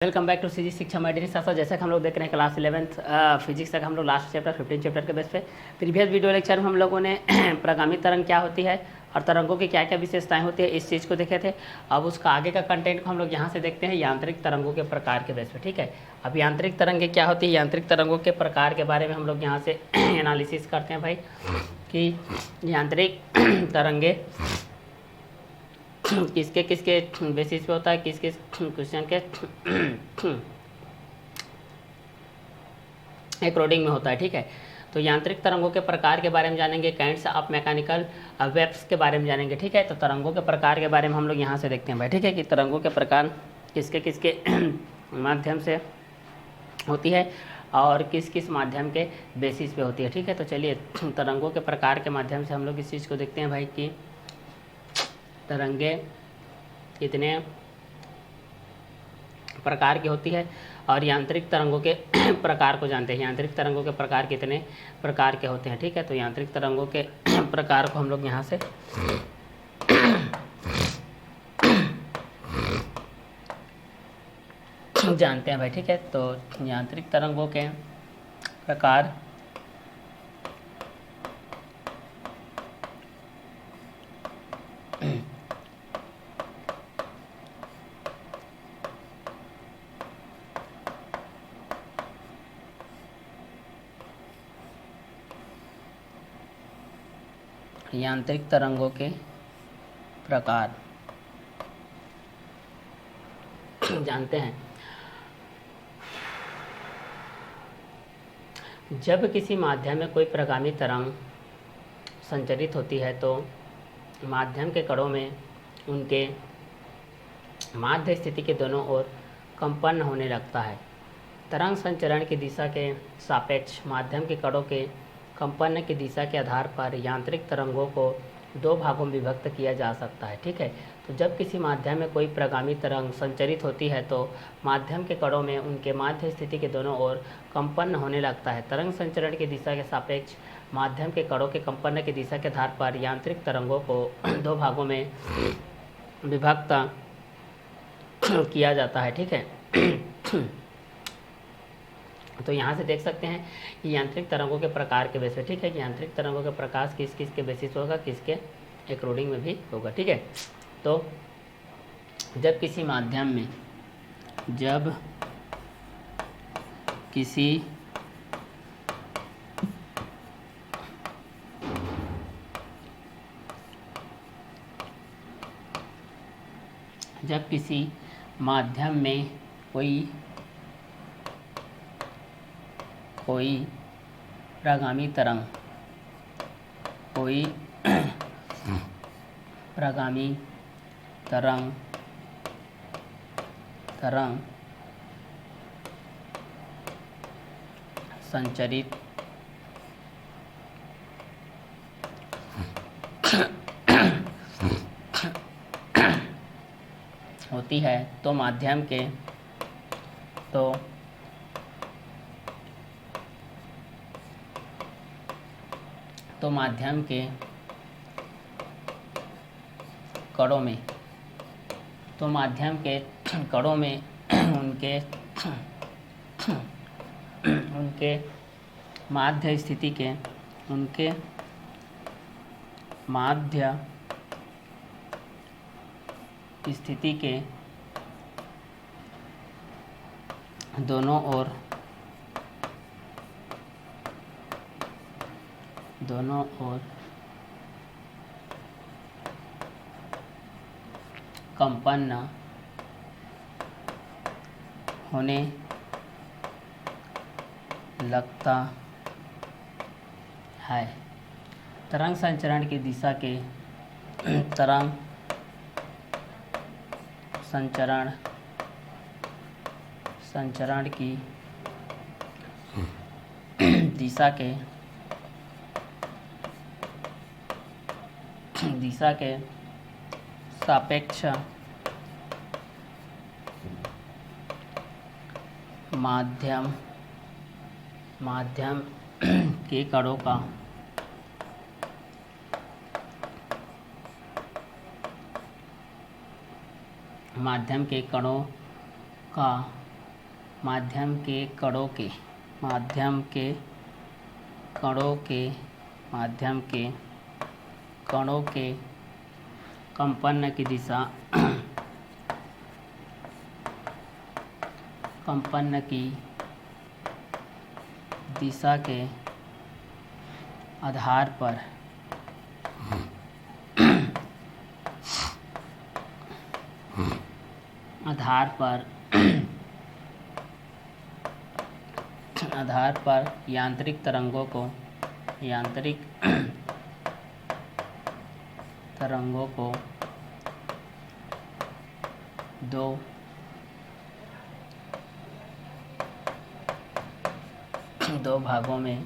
Welcome back to CG शिक्षा मैडनी साथ जैसा कि हम लोग देख रहे हैं क्लास 11th फिजिक्स तक हम लोग लास्ट चैप्टर 15 चैप्टर के बेस पे प्रीवियस वीडियो लेक्चर में हम लोगों ने प्रगामी तरंग क्या होती है और तरंगों की क्या क्या विशेषताएं होती है इस चीज़ को देखे थे। अब उसका आगे का कंटेंट को हम लोग यहाँ से देखते हैं यांत्रिक तरंगों के प्रकार के बेस पे। ठीक है, अब यांत्रिक तरंगें क्या होती है, यांत्रिक तरंगों के प्रकार के बारे में हम लोग यहाँ से एनालिसिस करते हैं भाई कि यांत्रिक तरंगे किसके किसके बेसिस पे होता है, किस किस क्वेश्चन के अकॉर्डिंग में होता है। ठीक है, तो यांत्रिक तरंगों के प्रकार के बारे में जानेंगे, काइंड्स ऑफ मैकेनिकल वेव्स के बारे में जानेंगे। ठीक है, तो तरंगों के प्रकार के बारे में हम लोग यहाँ से देखते हैं भाई। ठीक है, कि तरंगों के प्रकार किसके किसके माध्यम से होती है और किस किस माध्यम के बेसिस पे होती है। ठीक है, तो चलिए तरंगों के प्रकार के माध्यम से हम लोग इस चीज़ को देखते हैं भाई कि तरंगे कितने प्रकार की होती है और यांत्रिक तरंगों के प्रकार को जानते हैं। यांत्रिक तरंगों के प्रकार कितने प्रकार के होते हैं। ठीक है, तो यांत्रिक तरंगों के प्रकार को हम लोग यहाँ से जानते हैं भाई। ठीक है, तो यांत्रिक तरंगों के प्रकार यांत्रिक तरंगों के प्रकार जानते हैं। जब किसी माध्यम में कोई प्रगामी तरंग संचरित होती है तो माध्यम के कणों में उनके माध्य स्थिति के दोनों ओर कंपन होने लगता है। तरंग संचरण की दिशा के सापेक्ष माध्यम के कणों के कंपन की दिशा के आधार पर यांत्रिक तरंगों को दो भागों में विभक्त किया जा सकता है। ठीक है, तो जब किसी माध्यम में कोई प्रगामी तरंग संचरित होती है तो माध्यम के कणों में उनके माध्य स्थिति के दोनों ओर कंपन होने लगता है। तरंग संचरण की दिशा के सापेक्ष माध्यम के कणों के कंपन की दिशा के आधार पर यांत्रिक तरंगों को दो भागों में विभक्त किया जाता है। ठीक है, तो यहाँ से देख सकते हैं कि यांत्रिक तरंगों के प्रकार के बेस पे। ठीक है, कि यांत्रिक तरंगों के प्रकाश किस किस के बेसिस होगा, किसके अकॉर्डिंग में भी होगा। ठीक है, तो जब किसी माध्यम में किसी माध्यम में कोई प्रगामी तरंग संचरित होती है तो माध्यम के कणों में उनके माध्य स्थिति के दोनों ओर कंपन होने लगता है। तरंग संचरण की दिशा के तरंग संचरण की दिशा के सापेक्ष माध्यम के कणों का माध्यम के कणों का माध्यम के कणों के माध्यम के कणों के माध्यम के कणों के कंपन की दिशा कंपन की दिशा के आधार पर यांत्रिक तरंगों को दो भागों में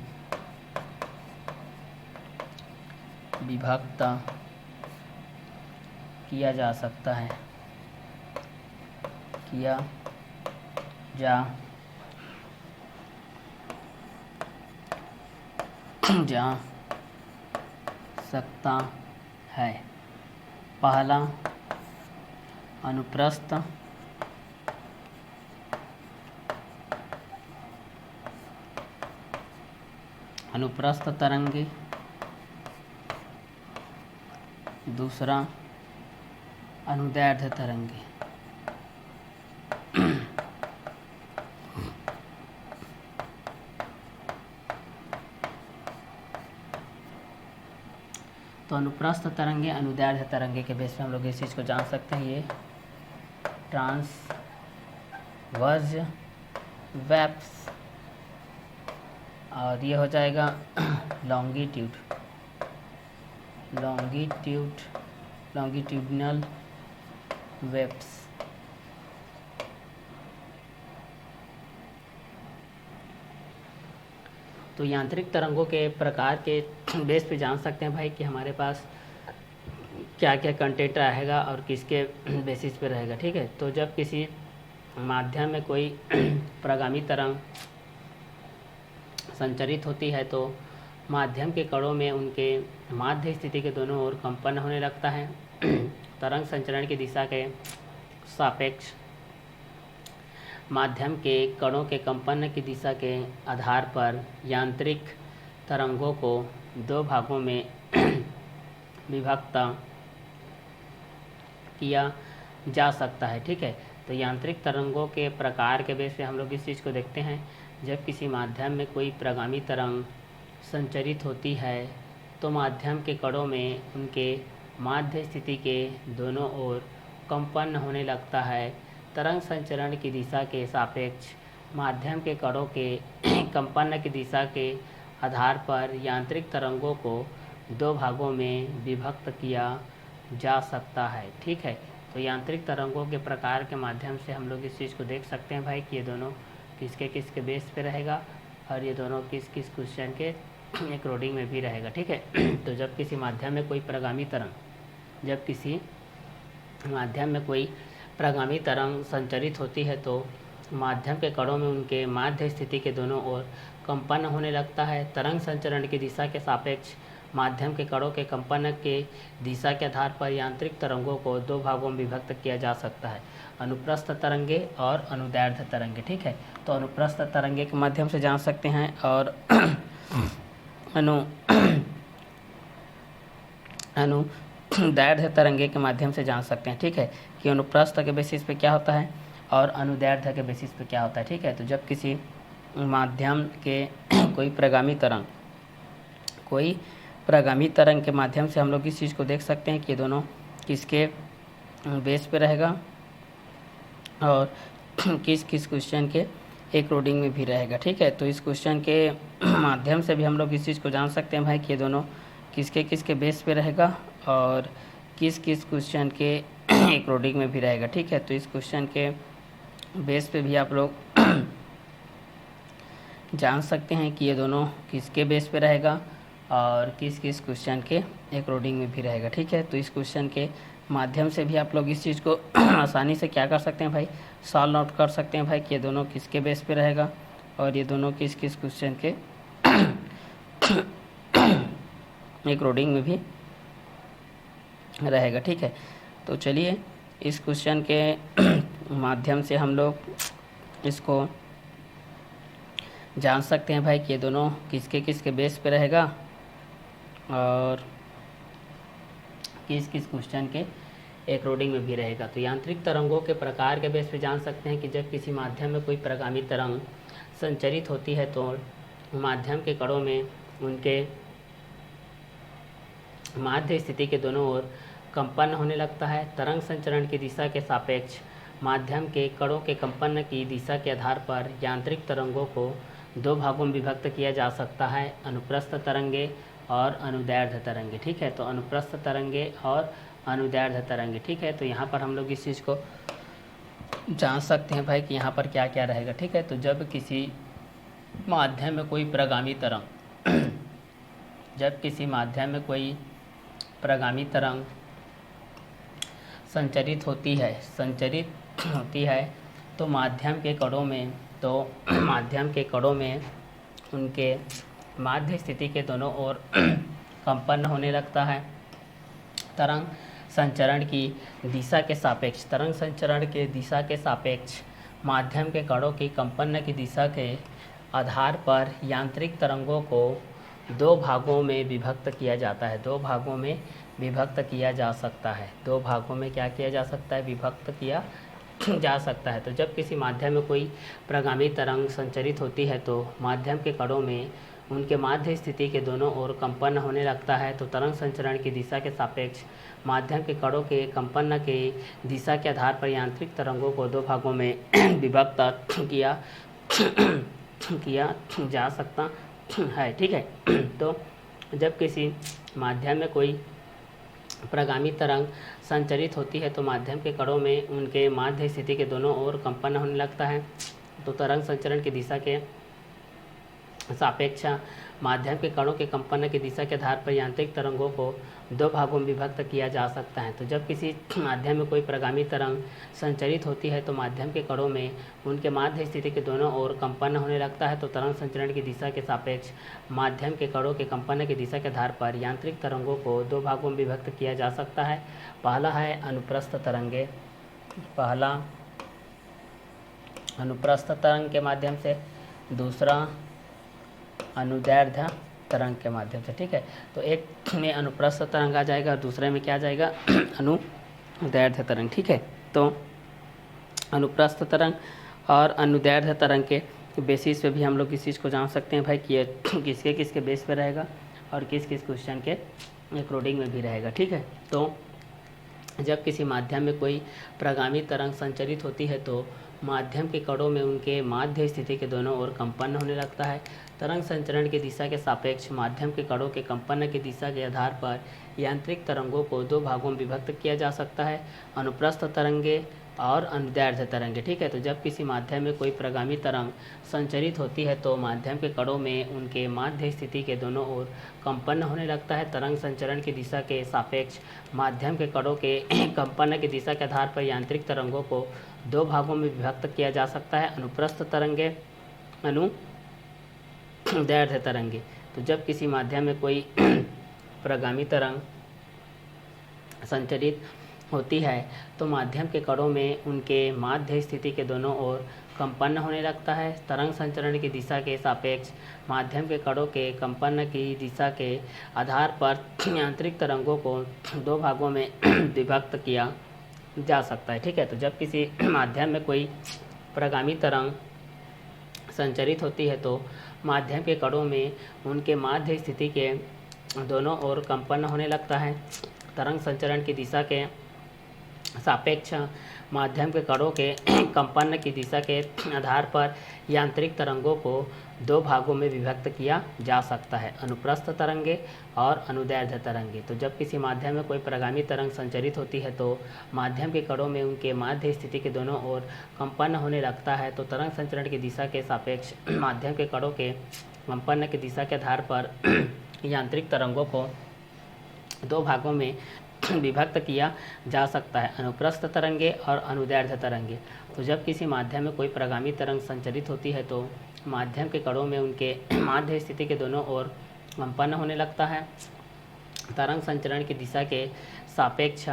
विभक्त किया जा सकता है जा सकता है। पहला अनुप्रस्थ तरंगे, दूसरा अनुदैर्ध्य तरंगे। तो अनुप्रस्थ तरंगे, अनुदैर्ध्य तरंगे के बेस पे हम लोग इस चीज़ को जान सकते हैं। ये ट्रांसवर्स वेव्स और ये हो जाएगा लॉन्गिट्यूडनल वेव्स। तो यांत्रिक तरंगों के प्रकार के बेस पे जान सकते हैं भाई कि हमारे पास क्या क्या कंटेंट रहेगा और किसके बेसिस पे रहेगा। ठीक है, तो जब किसी माध्यम में कोई प्रगामी तरंग संचरित होती है तो माध्यम के कणों में उनके माध्य स्थिति के दोनों ओर कंपन होने लगता है। तरंग संचरण की दिशा के सापेक्ष माध्यम के कणों के कंपन की दिशा के आधार पर यांत्रिक तरंगों को दो भागों में विभक्त किया जा सकता है। ठीक है, तो यांत्रिक तरंगों के प्रकार के बेस पे हम लोग इस चीज़ को देखते हैं। जब किसी माध्यम में कोई प्रगामी तरंग संचरित होती है तो माध्यम के कणों में उनके माध्य स्थिति के दोनों ओर कंपन होने लगता है। तरंग संचरण की दिशा के सापेक्ष माध्यम के कणों के कंपन की दिशा के आधार पर यांत्रिक तरंगों को दो भागों में विभक्त किया जा सकता है। ठीक है, तो यांत्रिक तरंगों के प्रकार के माध्यम से हम लोग इस चीज़ को देख सकते हैं भाई कि ये दोनों किसके बेस पे रहेगा और ये दोनों किस क्वेश्चन के अकॉर्डिंग में भी रहेगा। ठीक है, तो जब किसी माध्यम में कोई प्रगामी तरंग संचरित होती है तो माध्यम के कणों में उनके माध्य स्थिति के दोनों ओर कंपन होने लगता है। तरंग संचरण की दिशा के सापेक्ष माध्यम के कणों के कंपन के दिशा के आधार पर यांत्रिक तरंगों को दो भागों में विभक्त किया जा सकता है, अनुप्रस्थ तरंगे और अनुदैर्ध्य तरंगे। ठीक है, तो अनुप्रस्थ तरंगे के माध्यम से जान सकते हैं और अनुदैर्ध्य तरंगे के माध्यम से जान सकते हैं। ठीक है, कि अनुप्रस्थ के बेसिस पे क्या होता है और अनुदैर्ध्य के बेसिस पे क्या होता है। ठीक है, तो जब किसी माध्यम के कोई प्रगामी तरंग के माध्यम से हम लोग इस चीज़ को देख सकते हैं कि ये दोनों किसके बेस पे रहेगा और किस क्वेश्चन के अकॉर्डिंग में भी रहेगा। ठीक है, तो इस क्वेश्चन के माध्यम से भी हम लोग इस चीज़ को जान सकते हैं भाई कि ये दोनों किसके बेस पे रहेगा और किस क्वेश्चन के अकॉर्डिंग में भी रहेगा। ठीक है, तो इस क्वेश्चन के बेस पे भी आप लोग जान सकते हैं कि ये दोनों किसके बेस पे रहेगा और किस क्वेश्चन के अकॉर्डिंग में भी रहेगा। ठीक है, तो इस क्वेश्चन के माध्यम से भी आप लोग इस चीज़ को आसानी से क्या कर सकते हैं भाई, सॉल्व आउट कर सकते हैं भाई कि ये दोनों किसके बेस पे रहेगा और ये दोनों किस क्वेश्चन के अकॉर्डिंग में भी रहेगा। ठीक है, तो चलिए इस क्वेश्चन के माध्यम से हम लोग इसको जान सकते हैं भाई कि ये दोनों किसके किसके बेस पे रहेगा और किस किस क्वेश्चन के अकॉर्डिंग में भी रहेगा। तो यांत्रिक तरंगों के प्रकार के बेस पे जान सकते हैं कि जब किसी माध्यम में कोई प्रगामी तरंग संचरित होती है तो माध्यम के कणों में उनके माध्य स्थिति के दोनों ओर कंपन होने लगता है। तरंग संचरण की दिशा के सापेक्ष माध्यम के कणों के कंपन की दिशा के आधार पर यांत्रिक तरंगों को दो भागों में विभक्त किया जा सकता है, अनुप्रस्थ तरंगे और अनुदैर्ध्य तरंगे। ठीक है, तो अनुप्रस्थ तरंगे और अनुदैर्ध्य तरंगे। ठीक है, तो यहाँ पर हम लोग इस चीज़ को जान सकते हैं भाई कि यहाँ पर क्या क्या रहेगा। ठीक है, तो जब किसी माध्यम में कोई प्रगामी तरंग जब किसी माध्यम में कोई प्रगामी तरंग संचरित होती है तो माध्यम के कणों में उनके माध्य स्थिति के दोनों ओर कंपन होने लगता है। तरंग संचरण की दिशा के सापेक्ष माध्यम के कणों की कंपन की दिशा के आधार पर यांत्रिक तरंगों को दो भागों में विभक्त किया जाता है। दो भागों में विभक्त किया जा सकता है। दो भागों में क्या किया जा सकता है? विभक्त किया जा सकता है। तो जब किसी माध्यम में कोई प्रगामी तरंग संचरित होती है तो माध्यम के कणों में उनके माध्य स्थिति के दोनों ओर कंपन होने लगता है। तो तरंग संचरण की दिशा के सापेक्ष माध्यम के कणों के कंपन के दिशा के आधार पर यांत्रिक तरंगों को दो भागों में विभक्त किया जा सकता है। ठीक है, तो जब किसी माध्यम में कोई प्रगामी तरंग संचरित होती है तो माध्यम के कणों में उनके माध्य स्थिति के दोनों ओर कंपन होने लगता है। तो तरंग संचरण की दिशा के सापेक्ष माध्यम के कणों के कंपन की दिशा के आधार पर यांत्रिक तरंगों को दो भागों में विभक्त किया जा सकता है। तो जब किसी माध्यम में कोई प्रगामी तरंग संचरित होती है तो माध्यम के कणों में उनके माध्य स्थिति के दोनों ओर कंपन होने लगता है। तो तरंग संचरण की दिशा के सापेक्ष माध्यम के कणों के कंपन की दिशा के आधार पर यांत्रिक तरंगों को दो भागों में विभक्त किया जा सकता है। पहला है अनुप्रस्थ तरंगे। पहला अनुप्रस्थ तरंग के माध्यम से, दूसरा अनुदैर्ध्य तरंग के माध्यम से। ठीक है, तो एक में अनुप्रस्थ तरंग आ जाएगा और दूसरे में क्या आ जाएगा? अनुदैर्ध्य तरंग। ठीक है, तो अनुप्रस्थ तरंग और अनुदैर्ध्य तरंग के बेसिस पे भी हम लोग इस चीज़ को जान सकते हैं भाई कि ये किसके किसके बेस पे रहेगा और किस किस क्वेश्चन के अकॉर्डिंग में भी रहेगा। ठीक है, तो जब किसी माध्यम में कोई प्रगामी तरंग संचरित होती है तो माध्यम के कणों में उनके माध्य स्थिति के दोनों ओर कंपन होने लगता है। तरंग संचरण की दिशा के सापेक्ष माध्यम के कणों के कंपन की दिशा के आधार पर यांत्रिक तरंगों को दो भागों में विभक्त किया जा सकता है, अनुप्रस्थ तरंगे और अनुदैर्ध्य तरंगे। ठीक है, तो जब किसी माध्यम में कोई प्रगामी तरंग संचरित होती है तो माध्यम के कणों में उनके माध्य स्थिति के दोनों ओर कंपन होने लगता है। तरंग संचरण की दिशा के सापेक्ष माध्यम के कणों के कंपन की दिशा के आधार पर यांत्रिक तरंगों को दो भागों में विभक्त किया जा सकता है, अनुप्रस्थ तरंगे, अनुदैर्ध्य तरंगे। तो जब किसी माध्यम में कोई प्रगामी तरंग संचरित होती है तो माध्यम के कणों में उनके माध्य स्थिति के दोनों ओर कंपन होने लगता है। तरंग संचरण की दिशा के सापेक्ष माध्यम के कणों के कंपन की दिशा के आधार पर यांत्रिक तरंगों को दो भागों में विभक्त किया जा सकता है। ठीक है, तो जब किसी माध्यम में कोई प्रगामी तरंग संचरित होती है तो माध्यम के कणों में उनके माध्य स्थिति के दोनों ओर कंपन होने लगता है। तरंग संचरण की दिशा के सापेक्ष माध्यम के कणों के कंपन की दिशा के आधार पर यांत्रिक तरंगों को दो भागों में विभक्त किया जा सकता है, अनुप्रस्थ तरंगे और अनुदैर्ध्य तरंगे। तो जब किसी माध्यम में कोई प्रगामी तरंग संचरित होती है तो माध्यम के कणों में उनके माध्य स्थिति के दोनों ओर कंपन होने लगता है। तो तरंग संचरण की दिशा के सापेक्ष माध्यम के कणों के कंपन की दिशा के आधार पर यांत्रिक तरंगों को दो भागों में विभक्त किया जा सकता है, अनुप्रस्थ तरंगे और अनुदैर्ध्य तरंगे। तो जब किसी माध्यम में कोई प्रगामी तरंग संचरित होती है तो माध्यम के कणों में उनके माध्य स्थिति के दोनों ओर कंपन होने लगता है। तरंग संचरण की दिशा के सापेक्ष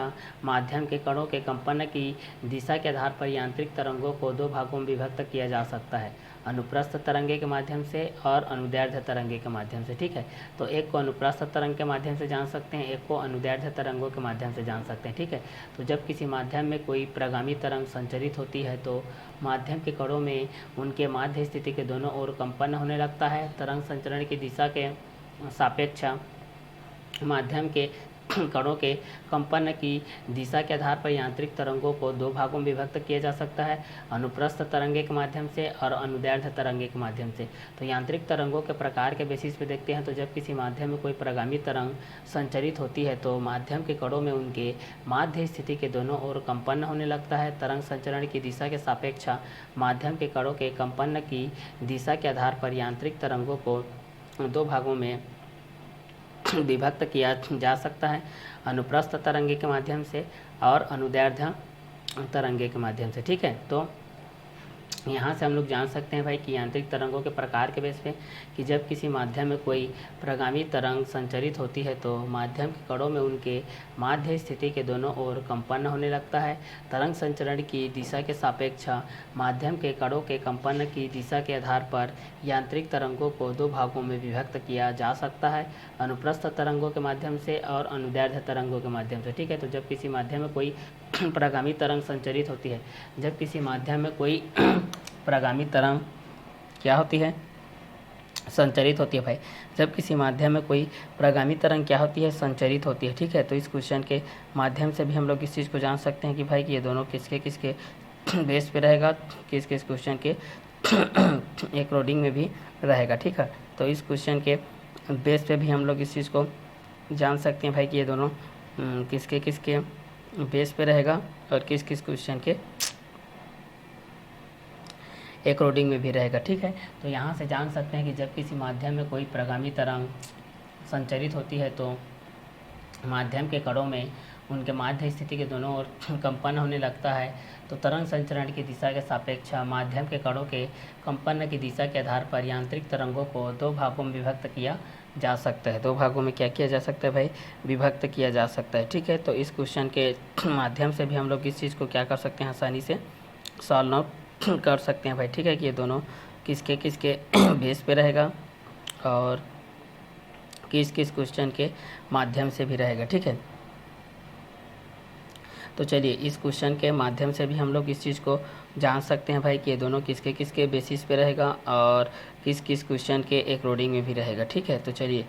माध्यम के कणों के कंपन की दिशा के आधार पर यांत्रिक तरंगों को दो भागों में विभक्त किया जा सकता है, अनुप्रस्थ तरंगे के माध्यम से और अनुदैर्ध्य तरंगे के माध्यम से। ठीक है, तो एक को अनुप्रस्थ तरंग के माध्यम से जान सकते हैं, एक को अनुदैर्ध्य तरंगों के माध्यम से जान सकते हैं। ठीक है, तो जब किसी माध्यम में कोई प्रगामी तरंग संचरित होती है तो माध्यम के कणों में उनके माध्य स्थिति के दोनों ओर कंपन होने लगता है। तरंग संचरण की दिशा के सापेक्ष माध्यम के कणों के कंपन की दिशा के आधार पर यांत्रिक तरंगों को दो भागों में विभक्त किया जा सकता है, अनुप्रस्थ तरंगे के माध्यम से और अनुदैर्ध्य तरंगे के माध्यम से। तो यांत्रिक तरंगों के प्रकार के बेसिस पे देखते हैं, तो जब किसी माध्यम में कोई प्रगामी तरंग संचरित होती है तो माध्यम के कणों में उनके माध्य स्थिति के दोनों ओर कंपन होने लगता है। तरंग संचरण की दिशा के सापेक्ष माध्यम के कणों के कंपन की दिशा के आधार पर यांत्रिक तरंगों को दो भागों में विभक्त किया जा सकता है, अनुप्रस्थ तरंगे के माध्यम से और अनुदैर्ध्य तरंगे के माध्यम से। ठीक है, तो यहाँ से हम लोग जान सकते हैं भाई कि यांत्रिक तरंगों के प्रकार के बेस पे कि जब किसी माध्यम में कोई प्रगामी तरंग संचरित होती है तो माध्यम के कणों में उनके माध्य स्थिति के दोनों ओर कंपन होने लगता है। तरंग संचरण की दिशा के सापेक्ष माध्यम के कणों के कंपन की दिशा के आधार पर यांत्रिक तरंगों को दो भागों में विभक्त किया जा सकता है, अनुप्रस्थ तरंगों के माध्यम से और अनुदैर्ध्य तरंगों के माध्यम से। ठीक है, तो जब किसी माध्यम में कोई प्रगामी तरंग संचरित होती है, जब किसी माध्यम में कोई प्रगामी तरंग क्या होती है, संचरित होती है भाई, जब किसी माध्यम में कोई प्रगामी तरंग क्या होती है, संचरित होती है। ठीक है, तो इस क्वेश्चन के माध्यम से भी हम लोग इस चीज़ को जान सकते हैं कि भाई कि ये दोनों किसके किसके बेस पे रहेगा, किस किस क्वेश्चन के एक रोडिंग में भी रहेगा। ठीक है, तो इस क्वेश्चन के बेस पे भी हम लोग इस चीज़ को जान सकते हैं भाई कि ये दोनों किसके किसके बेस पे रहेगा और किस किस क्वेश्चन के एक रोडिंग में भी रहेगा। ठीक है, तो यहाँ से जान सकते हैं कि जब किसी माध्यम में कोई प्रगामी तरंग संचरित होती है तो माध्यम के कणों में उनके माध्य स्थिति के दोनों ओर कंपन होने लगता है। तो तरंग संचरण की दिशा के सापेक्ष माध्यम के कणों के कंपन की दिशा के आधार पर यांत्रिक तरंगों को दो भागों में विभक्त किया जा सकता है। दो भागों में क्या किया जा सकता है भाई, विभक्त किया जा सकता है। ठीक है, तो इस क्वेश्चन के माध्यम से भी हम लोग इस चीज़ को क्या कर सकते हैं, आसानी से सॉल्व आउट कर सकते हैं भाई। ठीक है, कि ये दोनों किसके किसके बेस पे रहेगा और किस किस क्वेश्चन के माध्यम से भी रहेगा। ठीक है, तो चलिए इस क्वेश्चन के माध्यम से भी हम लोग इस चीज़ को जान सकते हैं भाई कि ये दोनों किसके किसके बेसिस पे रहेगा और किस किस क्वेश्चन के एक रोडिंग में भी रहेगा। ठीक है, तो चलिए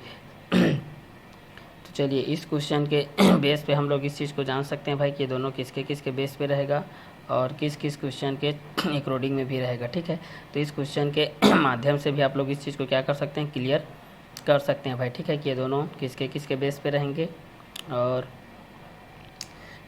इस क्वेश्चन के बेस पे हम लोग इस चीज़ को जान सकते हैं भाई कि ये दोनों किसके किसके बेस पे रहेगा और किस किस क्वेश्चन के एक रोडिंग में भी रहेगा। ठीक है, तो इस क्वेश्चन के माध्यम से भी आप लोग इस चीज़ को क्या कर सकते हैं, क्लियर कर सकते हैं भाई। ठीक है, कि ये दोनों किसके किसके बेस पे रहेंगे और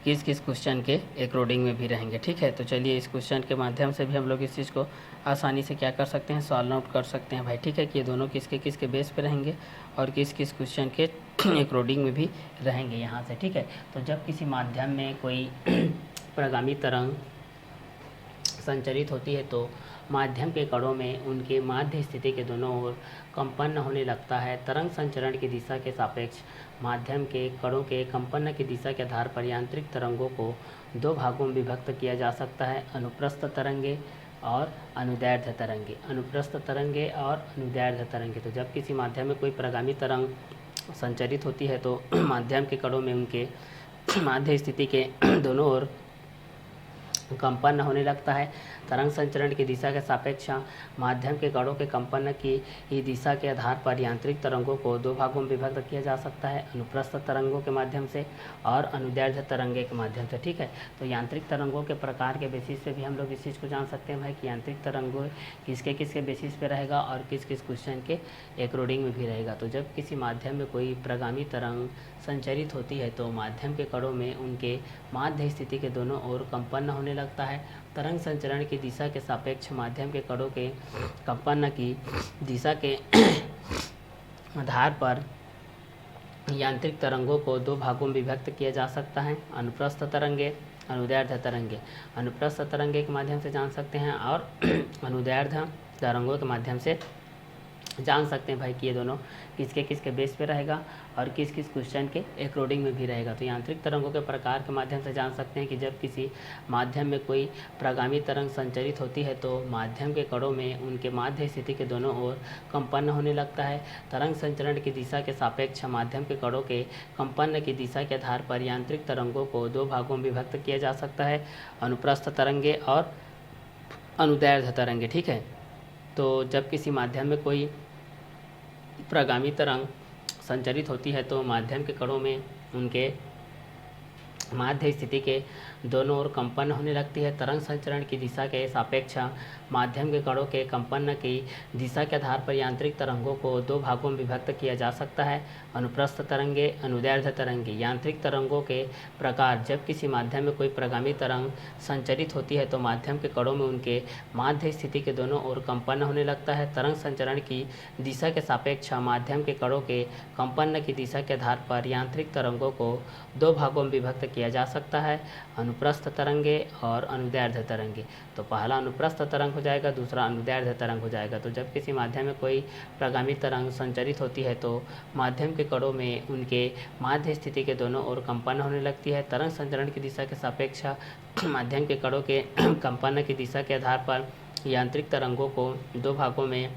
किस किस क्वेश्चन के एक रोडिंग में भी रहेंगे। ठीक है, तो चलिए इस क्वेश्चन के माध्यम से भी हम लोग इस चीज़ को आसानी से क्या कर सकते हैं, सॉल्व आउट कर सकते हैं भाई। ठीक है, कि ये दोनों किसके किसके बेस पे रहेंगे और किस किस क्वेश्चन के एक रोडिंग में भी रहेंगे यहाँ से। ठीक है, तो जब किसी माध्यम में कोई प्रगामी तरंग संचरित होती है तो माध्यम के कणों में उनके माध्य स्थिति के दोनों ओर कंपन होने लगता है। तरंग संचरण की दिशा के सापेक्ष माध्यम के कणों के कंपन की दिशा के आधार पर यांत्रिक तरंगों को दो भागों में विभक्त किया जा सकता है, अनुप्रस्थ तरंगे और अनुदैर्ध्य तरंगे। अनुप्रस्थ तरंगे और अनुदैर्ध्य तरंगे, तो जब किसी माध्यम में कोई प्रगामी तरंग संचरित होती है तो माध्यम के कणों में उनके माध्य स्थिति के दोनों ओर कंपन होने लगता है। तरंग संचरण की दिशा के सापेक्ष माध्यम के कणों के कंपन की दिशा के आधार पर यांत्रिक तरंगों को दो भागों में विभक्त किया जा सकता है, अनुप्रस्थ तरंगों के माध्यम से और अनुदैर्ध्य तरंगे के माध्यम से। ठीक है, तो यांत्रिक तरंगों के प्रकार के बेसिस पे भी हम लोग इस चीज़ को जान सकते हैं भाई कि यांत्रिक तरंगों किसके किसके बेसिस पे रहेगा और किस किस क्वेश्चन के एक रोडिंग में भी रहेगा। तो जब किसी माध्यम में कोई प्रगामी तरंग संचरित होती है तो माध्यम के कणों में उनके माध्य स्थिति के दोनों ओर कंपन होने लगता है। तरंग संचरण की दिशा के सापेक्ष माध्यम के कणों के कंपन की दिशा के आधार पर यांत्रिक तरंगों को दो भागों में विभक्त किया जा सकता है, अनुप्रस्थ तरंगे, अनुदैर्ध्य तरंगे। अनुप्रस्थ तरंगे के माध्यम से जान सकते हैं और अनुदैर्ध्य तरंगों के माध्यम से जान सकते हैं भाई कि ये दोनों किसके किसके बेस पे रहेगा और किस किस क्वेश्चन के अकॉर्डिंग में भी रहेगा। तो यांत्रिक तरंगों के प्रकार के माध्यम से जान सकते हैं कि जब किसी माध्यम में कोई प्रगामी तरंग संचरित होती है तो माध्यम के कणों में उनके माध्य स्थिति के दोनों ओर कंपन होने लगता है। तरंग संचरण की दिशा के सापेक्ष माध्यम के कणों के कंपन की दिशा के आधार पर यांत्रिक तरंगों को दो भागों में विभक्त किया जा सकता है, अनुप्रस्थ तरंगे और अनुदैर्ध्य तरंगे। ठीक है, तो जब किसी माध्यम में कोई प्रगामी तरंग संचरित होती है तो माध्यम के कणों में उनके माध्य स्थिति के दोनों ओर कंपन होने लगती है। तरंग संचरण की दिशा के सापेक्ष माध्यम के कणों के कंपन की दिशा के आधार पर यांत्रिक तरंगों को दो भागों में विभक्त किया जा सकता है, अनुप्रस्थ तरंगे, अनुदैर्ध्य तरंगे। यांत्रिक तरंगों के प्रकार जब किसी माध्यम में कोई प्रगामी तरंग संचरित होती है तो माध्यम के कणों में उनके माध्य स्थिति के दोनों ओर कंपन होने लगता है। तरंग संचरण की दिशा के सापेक्ष माध्यम के कणों के कंपन की दिशा के आधार पर यांत्रिक तरंगों को दो भागों में विभक्त किया जा सकता है, अनुप्रस्थ तरंगे और अनुदैर्ध्य तरंगे। तो पहला अनुप्रस्थ तरंग हो जाएगा, दूसरा अनुदैर्ध्य तरंग हो जाएगा। तो जब किसी माध्यम में कोई प्रगामी तरंग संचरित होती है तो माध्यम के कणों में उनके माध्य स्थिति के दोनों ओर कंपन होने लगती है। तरंग संचरण की दिशा के सापेक्ष माध्यम के कणों के कंपन की दिशा के आधार पर यांत्रिक तरंगों को दो भागों में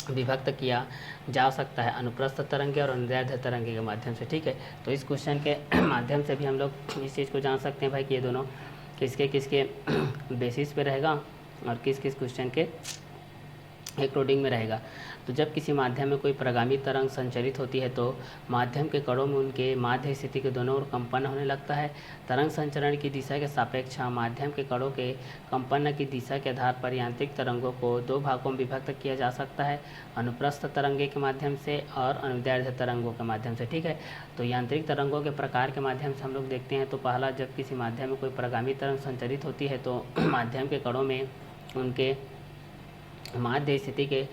विभक्त किया जा सकता है, अनुप्रस्थ तरंगे और अनुदैर्ध्य तरंगे के माध्यम से। ठीक है, तो इस क्वेश्चन के माध्यम से भी हम लोग इस चीज़ को जान सकते हैं भाई कि ये दोनों किसके किसके बेसिस पे रहेगा और किस किस क्वेश्चन के अकॉर्डिंग में रहेगा। तो जब किसी माध्यम में कोई प्रगामी तरंग संचरित होती है तो माध्यम के कणों में उनके माध्य स्थिति के दोनों ओर कंपन होने लगता है। तरंग संचरण की दिशा के सापेक्ष माध्यम के कणों के कंपन की दिशा के आधार पर यांत्रिक तरंगों को दो भागों में विभक्त किया जा सकता है, अनुप्रस्थ तरंगे के माध्यम से और अनुदैर्ध्य तरंगों के माध्यम से। ठीक है, तो यांत्रिक तरंगों के प्रकार के माध्यम से हम लोग देखते हैं। तो पहला, जब किसी माध्यम में कोई प्रगामी तरंग संचरित होती है तो माध्यम के कणों में उनके माध्य स्थिति के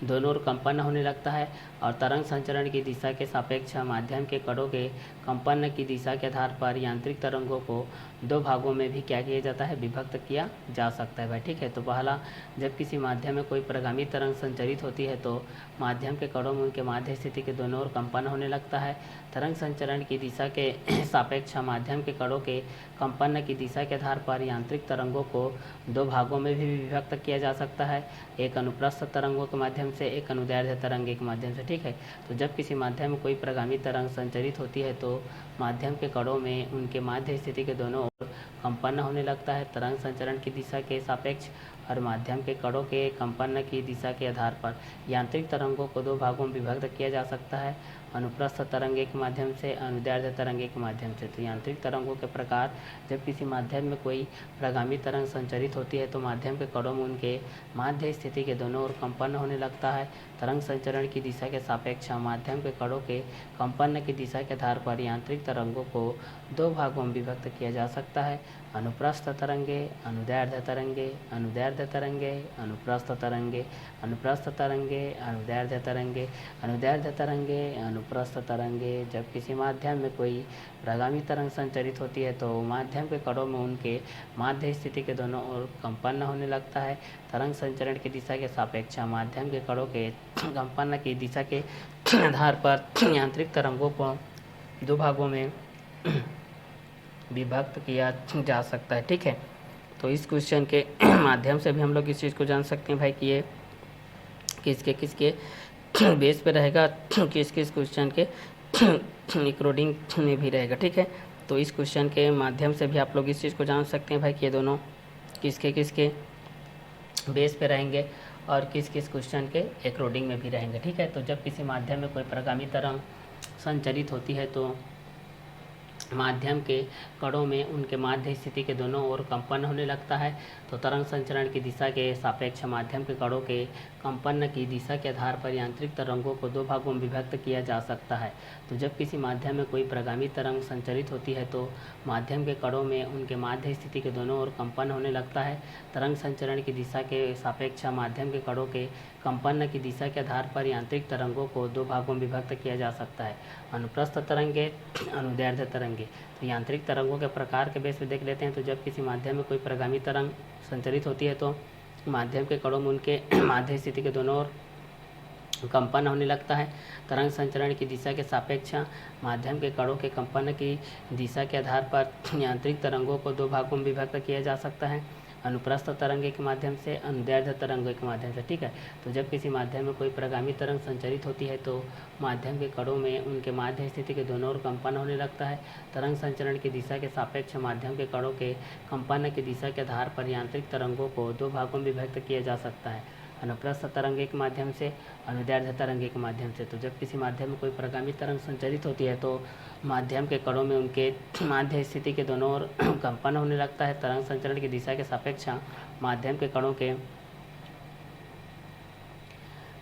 दोनों ओर कंपन होने लगता है और तरंग संचरण की दिशा के सापेक्ष माध्यम के कणों के कंपन की दिशा के आधार पर यांत्रिक तरंगों को दो भागों में भी क्या किया जाता है, विभक्त किया जा सकता है भाई। ठीक है, तो पहला, जब किसी माध्यम में कोई प्रगामी तरंग संचरित होती है तो माध्यम के कणों में उनके माध्य स्थिति के दोनों ओर कंपन होने लगता है। तरंग संचरण की दिशा के सापेक्ष माध्यम के कणों के कंपन की दिशा के आधार पर यांत्रिक तरंगों को दो भागों में भी विभक्त किया जा सकता है, एक अनुप्रस्थ तरंगों के माध्यम से, एक अनुदैर्ध्य तरंगे के माध्यम से। ठीक है, तो जब किसी माध्यम में कोई प्रगामी तरंग संचरित होती है तो माध्यम के कणों में उनके माध्य स्थिति के दोनों ओर कंपन होने लगता है। तरंग संचरण की दिशा के सापेक्ष और माध्यम के कणों के कंपन की दिशा के आधार पर यांत्रिक तरंगों को दो भागों में विभक्त किया जा सकता है, अनुप्रस्थ तरंगे के माध्यम से, अनुदैर्ध्य तरंगे के माध्यम से। तो यांत्रिक तरंगों के प्रकार, जब किसी माध्यम में कोई प्रगामी तरंग संचरित होती है तो माध्यम के कणों में उनके माध्य स्थिति के दोनों ओर कंपन होने लगता है। तरंग संचरण की दिशा के सापेक्ष माध्यम के कणों के कंपन की दिशा के आधार पर यांत्रिक तरंगों को दो भागों में विभक्त किया जा सकता है, अनुप्रस्थ तरंगे, अनुदैर्ध्य तरंगे, अनुदैर्ध्य तरंगे, अनुप्रस्थ तरंगे, अनुप्रस्थ तरंगे, अनुदैर्ध्य तरंगे, अनुदैर्ध्य तरंगे, अनुप्रस्थ तरंगे। जब किसी माध्यम में कोई प्रगामी तरंग संचरित होती है तो माध्यम के कणों में उनके माध्य स्थिति के दोनों ओर कंपन होने लगता है। तरंग संचरण की दिशा के सापेक्ष माध्यम के कणों के कंपन की दिशा के आधार पर यांत्रिक तरंगों को दो भागों में विभक्त किया जा सकता है। ठीक है, तो इस क्वेश्चन के माध्यम से भी हम लोग इस चीज़ को जान सकते हैं भाई कि ये किसके किसके बेस पे रहेगा, किस किस क्वेश्चन के अकॉर्डिंग में भी रहेगा। ठीक है, तो इस क्वेश्चन के माध्यम से भी आप लोग इस चीज़ को जान सकते हैं भाई कि ये दोनों किसके किसके बेस पे रहेंगे और किस किस क्वेश्चन के अकॉर्डिंग में भी रहेंगे। ठीक है, तो जब किसी माध्यम में कोई प्रगामी तरंग संचरित होती है तो माध्यम के कणों में उनके माध्य स्थिति के दोनों ओर कंपन होने लगता है। तो तरंग संचरण की दिशा के सापेक्ष माध्यम के कणों के कंपन की दिशा के आधार पर यांत्रिक तरंगों को दो भागों में विभक्त किया जा सकता है। तो जब किसी माध्यम में कोई प्रगामी तरंग संचरित होती है तो माध्यम के कणों में उनके माध्य स्थिति के दोनों ओर कंपन होने लगता है। तरंग संचरण की दिशा के सापेक्ष माध्यम के कणों के कंपन की दिशा के आधार पर यांत्रिक तरंगों को दो भागों में विभक्त किया जा सकता है, अनुप्रस्थ तरंगे, अनुदैर्ध्य तरंगे। तो यांत्रिक तरंगों के प्रकार के बेस पे देख लेते हैं। तो जब किसी माध्यम में कोई प्रगामी तरंग संचरित होती है तो माध्यम के कणों में उनके माध्य स्थिति के दोनों ओर कंपन होने लगता है। तरंग संचरण की दिशा के सापेक्ष माध्यम के कणों के कंपन की दिशा के आधार पर यांत्रिक तरंगों को दो भागों में विभक्त किया जा सकता है, अनुप्रस्थ तरंगे के माध्यम से, अनुदैर्ध्य तरंगों के माध्यम से। ठीक है, तो जब किसी माध्यम में कोई प्रगामी तरंग संचरित होती है तो माध्यम के कणों में उनके माध्य स्थिति के दोनों ओर कंपन होने लगता है। तरंग संचरण की दिशा के सापेक्ष माध्यम के कणों के कंपन की दिशा के आधार पर यांत्रिक तरंगों को दो भागों में विभक्त किया जा सकता है, अनुप्रस्थ तरंगे के माध्यम से, अनुदैर्ध्य तरंगे के माध्यम से। तो जब किसी माध्यम में कोई प्रगामी तरंग संचरित होती है तो माध्यम के कणों में उनके माध्य स्थिति के दोनों ओर कंपन होने लगता है। तरंग संचरण की दिशा के सापेक्ष माध्यम के कणों के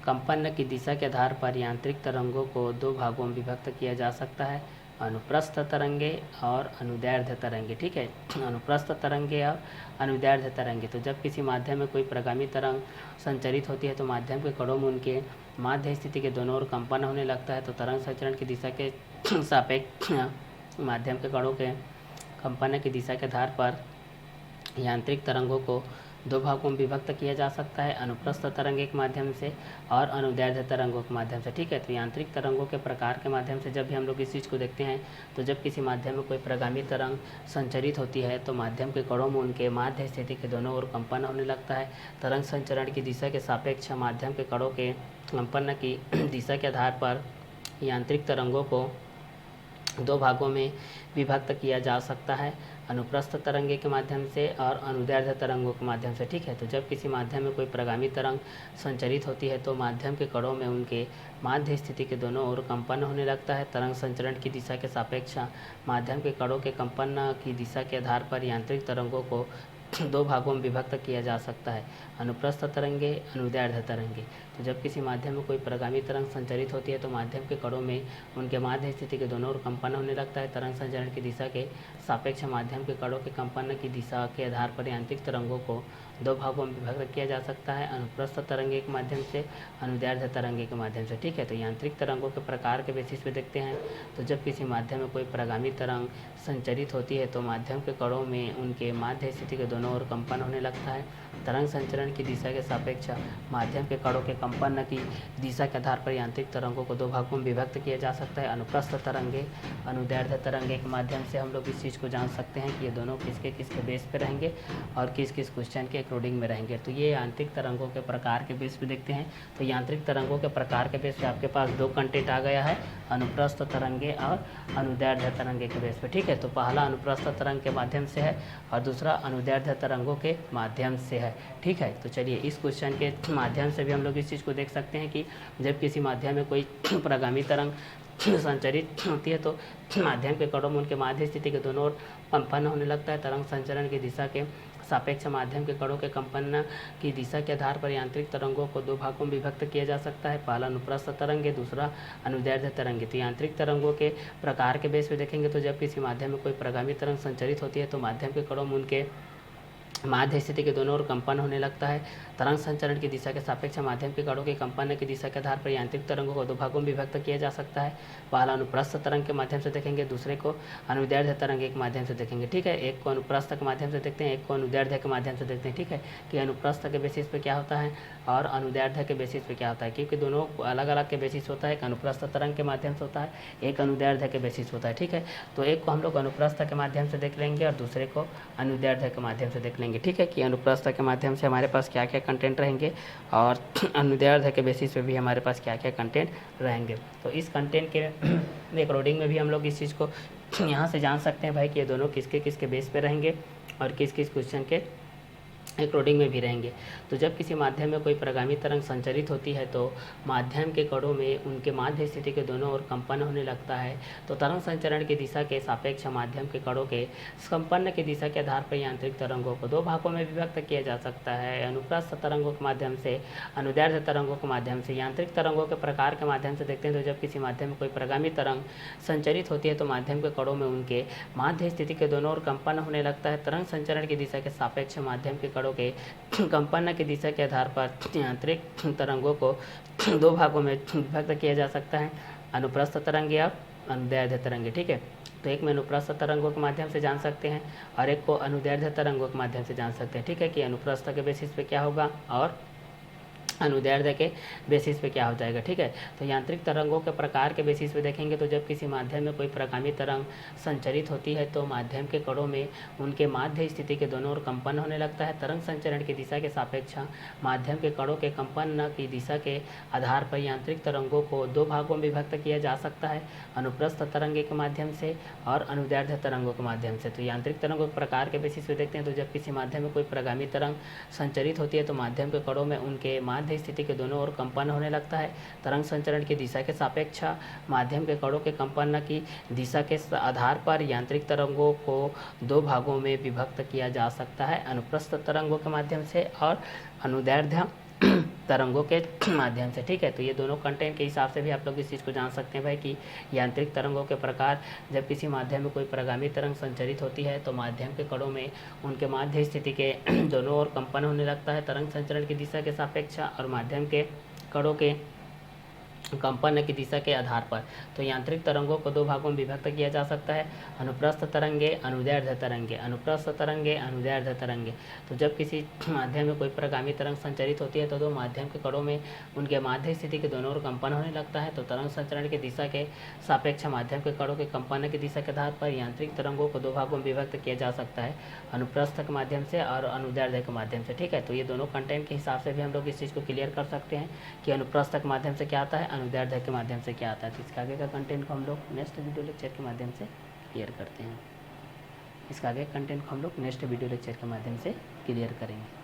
कंपन की दिशा के आधार पर यांत्रिक तरंगों को दो भागों में विभक्त किया जा सकता है, अनुप्रस्थ तरंगे और अनुदैर्ध्य तरंगे। ठीक है, अनुप्रस्थ तरंगे और अनुदैर्ध्य तरंगे। तो जब किसी माध्यम में कोई प्रगामी तरंग संचरित होती है तो माध्यम के कणों में उनके माध्य स्थिति के दोनों ओर कंपन होने लगता है। तो तरंग संचरण की दिशा के सापेक्ष माध्यम के कणों के कंपन की दिशा के आधार पर यांत्रिक तरंगों को दो भागों में विभक्त किया जा सकता है, अनुप्रस्थ तरंगे के माध्यम से और अनुदैर्ध्य तरंगों के माध्यम से। ठीक है, तो यांत्रिक तरंगों के प्रकार के माध्यम से जब भी हम लोग इस चीज़ को देखते हैं तो जब किसी माध्यम में कोई प्रगामी तरंग संचरित होती है तो माध्यम के कणों में उनके माध्य स्थिति के दोनों ओर कंपन होने लगता है। तरंग संचरण की दिशा के सापेक्ष माध्यम के कणों के कंपन की दिशा के आधार पर यांत्रिक तरंगों को दो भागों में विभक्त किया जा सकता है, अनुप्रस्थ तरंगे के माध्यम से और अनुदैर्ध्य तरंगों के माध्यम से। ठीक है, तो जब किसी माध्यम में कोई प्रगामी तरंग संचरित होती है तो माध्यम के कणों में उनके माध्य स्थिति के दोनों ओर कंपन होने लगता है। तरंग संचरण की दिशा के सापेक्ष माध्यम के कणों के कंपन की दिशा के आधार पर यांत्रिक तरंगों को दो भागों में विभक्त किया जा सकता है, अनुप्रस्थ तरंगे, अनुदैर्ध्य तरंगे। तो जब किसी माध्यम में कोई प्रगामी तरंग संचरित होती है तो माध्यम के कणों में उनके माध्य स्थिति के दोनों ओर कंपन होने लगता है। तरंग संचरण की दिशा के सापेक्ष माध्यम के कणों के कंपन की दिशा के आधार पर यांत्रिक तरंगों को दो भागों में विभक्त किया जा सकता है, अनुप्रस्थ तरंगे के माध्यम से, अनुदैर्ध्य तरंगे के माध्यम से। ठीक है, तो यांत्रिक तरंगों के प्रकार के बेसिस पे देखते हैं तो जब किसी माध्यम में कोई प्रगामी तरंग संचरित होती है तो माध्यम के कणों में उनके माध्य स्थिति के दोनों ओर कंपन होने लगता है। तरंग संचरण की दिशा के सापेक्ष माध्यम के कणों के कंपन की दिशा के आधार पर यांत्रिक तरंगों को दो भागों में विभक्त किया जा सकता है, अनुप्रस्थ तरंगे, अनुदैर्ध्य तरंगे के माध्यम से। हम लोग इस चीज़ को जान सकते हैं कि ये दोनों किसके किसके बेस पे रहेंगे और किस किस क्वेश्चन के अकॉर्डिंग में रहेंगे। तो ये यांत्रिक तरंगों के प्रकार के बेस पे देखते हैं। तो यांत्रिक तरंगों के प्रकार के बेस पे आपके पास दो कंटेंट आ गया है, अनुप्रस्थ तरंगे और अनुदैर्ध्य तरंगे के बेस पे। ठीक है, तो पहला अनुप्रस्थ तरंग के माध्यम से है और दूसरा अनुदैर्ध्य तरंगों के माध्यम से है। ठीक है, तो चलिए इस क्वेश्चन के माध्यम से भी हम लोग इस चीज़ को देख सकते हैं कि जब किसी माध्यम में कोई प्रगामी तरंग संचरित होती है तो माध्यम के कणों में उनके माध्य स्थिति के दोनों ओर कंपन होने लगता है। तरंग संचरण की दिशा के सापेक्ष माध्यम के कणों के कंपन की दिशा के आधार पर यांत्रिक तरंगों को दो भागों में विभक्त किया जा सकता है, पहला अनुप्रस्थ तरंगे, दूसरा अनुदैर्ध्य तरंगे। तो यांत्रिक तरंगों के प्रकार के बेस पे देखेंगे तो जब किसी माध्यम में कोई प्रगामी तरंग संचरित होती है तो माध्यम के कणों में उनके माध्य स्थिति के दोनों ओर कंपन होने लगता है। तरंग संचरण की दिशा के सापेक्ष माध्यम के कणों के कंपन की दिशा के आधार पर यांत्रिक तरंगों को दो भागों में विभक्त किया जा सकता है, पहला अनुप्रस्थ तरंग के माध्यम से देखेंगे, दूसरे को अनुदैर्ध्य तरंगे के माध्यम से देखेंगे। ठीक है, एक को अनुप्रस्थ के माध्यम से देखते हैं, एक को अनुदैर्ध्य के माध्यम से देखते हैं। ठीक है, कि अनुप्रस्थ के बेसिस पे क्या होता है और अनुदैर्ध्य के बेसिस पे क्या होता है, क्योंकि दोनों अलग अलग के बेसिस होता है। एक अनुप्रस्थ तरंग के माध्यम से होता है, एक अनुदैर्ध्य के बेसिस होता है। ठीक है, तो एक को हम लोग अनुप्रस्थ के माध्यम से देख लेंगे और दूसरे को अनुदैर्ध्य के माध्यम से देख लेंगे। ठीक है, कि अनुप्रस्थ के माध्यम से हमारे पास क्या क्या कंटेंट रहेंगे और अनुदैर्ध्य के बेसिस पे भी हमारे पास क्या क्या कंटेंट रहेंगे। तो इस कंटेंट के अकॉर्डिंग में भी हम लोग इस चीज़ को यहाँ से जान सकते हैं भाई कि ये दोनों किसके किसके बेस पे रहेंगे और किस किस क्वेश्चन के अकॉर्डिंग में भी रहेंगे। तो जब किसी माध्यम में कोई प्रगामी तरंग संचरित होती है तो माध्यम के कणों में उनके माध्य स्थिति के दोनों ओर कंपन होने लगता है। तो तरंग संचरण की दिशा के सापेक्ष माध्यम के कणों के कंपन की दिशा के आधार पर यांत्रिक तरंगों को दो भागों में विभक्त किया जा सकता है, अनुप्रस्थ तरंगों के माध्यम से, अनुदैर्ध्य तरंगों के माध्यम से। यांत्रिक तरंगों के प्रकार के माध्यम से देखते हैं तो जब किसी माध्यम में कोई प्रगामी तरंग संचरित होती है तो माध्यम के कणों में उनके माध्य स्थिति के दोनों ओर कंपन होने लगता है। तरंग संचरण की दिशा के सापेक्ष माध्यम के कणों के कंपन की दिशा के आधार पर यांत्रिक तरंगों को दो भागों में विभक्त किया जा सकता है, अनुप्रस्थ तरंगे और अनुदैर्ध्य तरंगे। ठीक है, तो एक में अनुप्रस्थ तरंगों के माध्यम से जान सकते हैं और एक को अनुदैर्ध्य तरंगों के माध्यम से जान सकते हैं। ठीक है, कि अनुप्रस्थ के बेसिस पे क्या होगा और अनुदैर्ध्य के बेसिस पे क्या हो जाएगा, ठीक है। तो यांत्रिक तरंगों के प्रकार के बेसिस पे देखेंगे तो जब किसी माध्यम में कोई प्रगामी तरंग संचरित होती है तो माध्यम के कणों में उनके माध्य स्थिति के दोनों ओर कंपन होने लगता है। तरंग संचरण की दिशा के सापेक्ष माध्यम के कणों के कंपन की दिशा के आधार पर यांत्रिक तरंगों को दो भागों में विभक्त किया जा सकता है, अनुप्रस्थ तरंगे के माध्यम से और अनुदैर्ध्य तरंगों के माध्यम से। तो यांत्रिक तरंगों के प्रकार के बेसिस पे देखते हैं तो जब किसी माध्यम में कोई प्रगामी तरंग संचरित होती है तो माध्यम के कणों में उनके माध्य स्थिति के दोनों ओर कंपन होने लगता है। तरंग संचरण की दिशा के सापेक्ष माध्यम के कणों के कंपन की दिशा के आधार पर यांत्रिक तरंगों को दो भागों में विभक्त किया जा सकता है, अनुप्रस्थ तरंगों के माध्यम से और अनुदैर्ध्य तरंगों के माध्यम से, ठीक है। तो ये दोनों कंटेंट के हिसाब से भी आप लोग इस चीज़ को जान सकते हैं भाई कि यांत्रिक तरंगों के प्रकार, जब किसी माध्यम में कोई प्रगामी तरंग संचरित होती है तो माध्यम के कणों में उनके माध्य स्थिति के दोनों ओर कंपन होने लगता है तरंग संचरण की दिशा के सापेक्ष और माध्यम के कणों के कंपन की दिशा के आधार पर। तो यांत्रिक तरंगों को दो भागों में विभक्त किया जा सकता है, अनुप्रस्थ तरंगे, अनुदैर्ध्य तरंगे। अनुप्रस्थ तरंगे, अनुदैर्ध्य तरंगे। तो जब किसी माध्यम में कोई प्रगामी तरंग संचरित होती है तो दो माध्यम के कणों में उनके माध्य स्थिति के दोनों ओर कंपन होने लगता है। तो तरंग संचरण की दिशा के सापेक्ष माध्यम के कणों के कंपन की दिशा के आधार पर यांत्रिक तरंगों को दो भागों में विभक्त किया जा सकता है, अनुप्रस्थ के माध्यम से और अनुदैर्ध्य के माध्यम से, ठीक है। तो ये दोनों कंटेंट के हिसाब से भी हम लोग इस चीज़ को क्लियर कर सकते हैं कि अनुप्रस्थ के माध्यम से क्या आता है, अनुदैर्ध्य के माध्यम से क्या आता है। तो इसके आगे का कंटेंट को हम लोग नेक्स्ट वीडियो लेक्चर के माध्यम से क्लियर करते हैं। इसका आगे कंटेंट को हम लोग नेक्स्ट वीडियो लेक्चर के माध्यम से क्लियर करेंगे।